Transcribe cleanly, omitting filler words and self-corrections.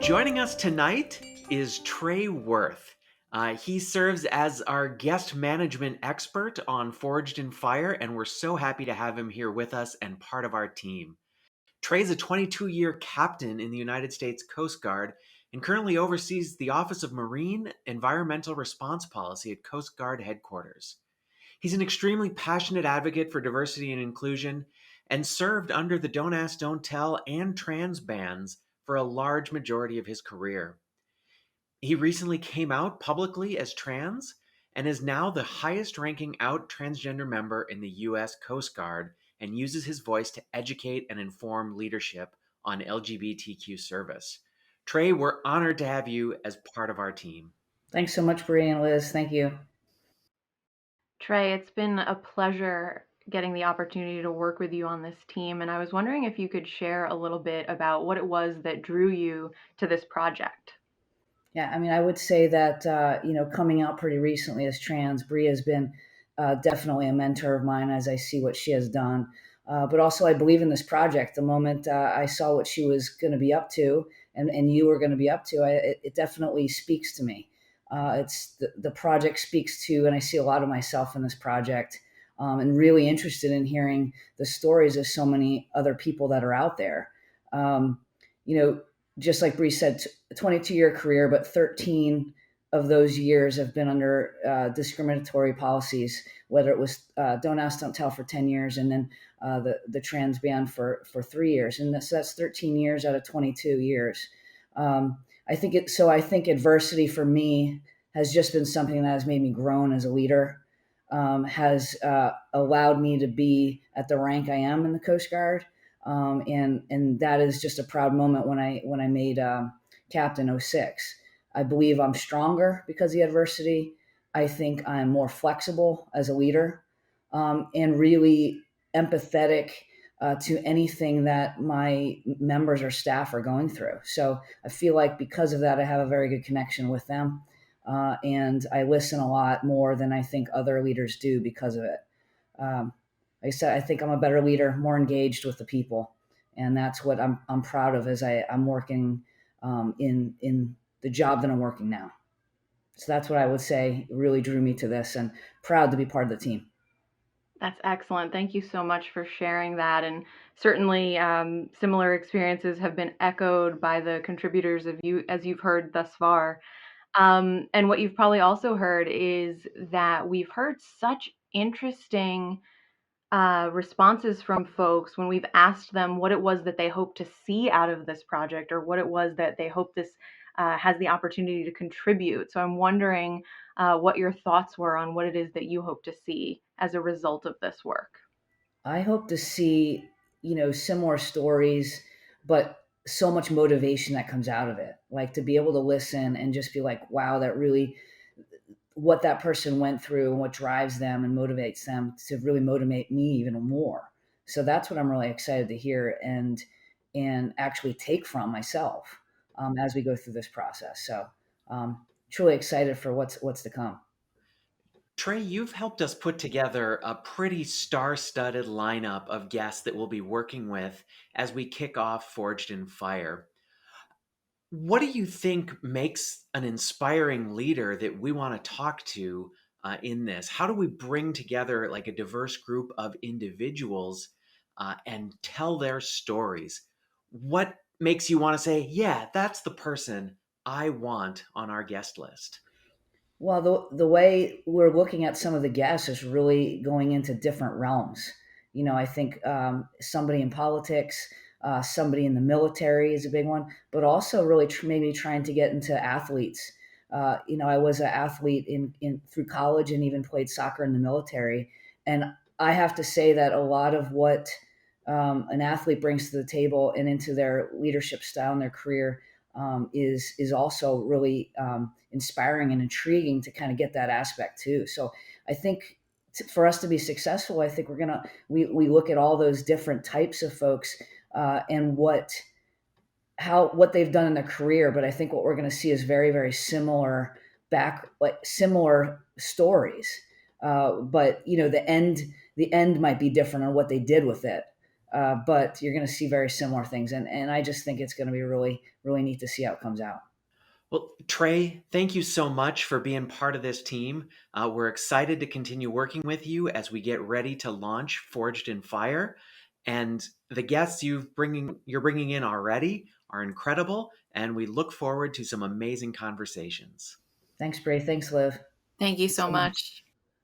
Joining us tonight is Trey Wirth. He serves as our guest management expert on Forged in Fire, and we're so happy to have him here with us and part of our team. Trey's a 22-year captain in the United States Coast Guard and currently oversees the Office of Marine Environmental Response Policy at Coast Guard headquarters. He's an extremely passionate advocate for diversity and inclusion and served under the Don't Ask, Don't Tell and trans bans for a large majority of his career. He recently came out publicly as trans and is now the highest ranking out transgender member in the U.S. Coast Guard and uses his voice to educate and inform leadership on LGBTQ service. Trey, we're honored to have you as part of our team. Thanks so much, Bree and Liz. Thank you. Trey, it's been a pleasure getting the opportunity to work with you on this team, and I was wondering if you could share a little bit about what it was that drew you to this project. Yeah, I mean, I would say that, coming out pretty recently as trans, Bree has been definitely a mentor of mine as I see what she has done. But also I believe in this project. The moment I saw what she was going to be up to and you were going to be up to, it definitely speaks to me. It's the project speaks to, and I see a lot of myself in this project, and really interested in hearing the stories of so many other people that are out there. Just like Bree said, a 22-year career, but 13 of those years have been under discriminatory policies, whether it was Don't Ask, Don't Tell for 10 years and then the trans ban for 3 years. And that's 13 years out of 22 years. I think adversity for me has just been something that has made me grown as a leader, has allowed me to be at the rank I am in the Coast Guard. And that is just a proud moment when I made Captain 06. I believe I'm stronger because of the adversity. I think I'm more flexible as a leader, and really empathetic to anything that my members or staff are going through. So I feel like because of that, I have a very good connection with them. And I listen a lot more than I think other leaders do because of it. Like I said, I think I'm a better leader, more engaged with the people, and that's what I'm proud of as I'm working in the job that I'm working now. So that's what I would say really drew me to this, and proud to be part of the team. That's excellent. Thank you so much for sharing that. And certainly, similar experiences have been echoed by the contributors of you, as you've heard thus far. And what you've probably also heard is that we've heard such interesting responses from folks when we've asked them what it was that they hope to see out of this project or what it was that they hope this has the opportunity to contribute. So I'm wondering what your thoughts were on what it is that you hope to see as a result of this work. I hope to see, similar stories, but so much motivation that comes out of it. Like to be able to listen and just be like, wow, that really, what that person went through and what drives them and motivates them to really motivate me even more. So that's what I'm really excited to hear and actually take from myself as we go through this process. So truly excited for what's to come. Trey, you've helped us put together a pretty star-studded lineup of guests that we'll be working with as we kick off Forged in Fire. What do you think makes an inspiring leader that we want to talk to in this? How do we bring together like a diverse group of individuals and tell their stories? What makes you want to say, yeah, that's the person I want on our guest list? Well, the way we're looking at some of the guests is really going into different realms. I think somebody in politics, somebody in the military is a big one, but also really maybe trying to get into athletes. I was an athlete in through college and even played soccer in the military. And I have to say that a lot of what an athlete brings to the table and into their leadership style and their career is also really inspiring and intriguing to kind of get that aspect too. So I think for us to be successful, I think we look at all those different types of folks and what they've done in their career. But I think what we're going to see is very, very similar similar stories. But the end might be different on what they did with it. but you're going to see very similar things. And I just think it's going to be really, really neat to see how it comes out. Well, Trey, thank you so much for being part of this team. We're excited to continue working with you as we get ready to launch Forged in Fire. And the guests you're bringing in already are incredible, and we look forward to some amazing conversations. Thanks, Bray. Thanks, Liv. Thank you so So much. much.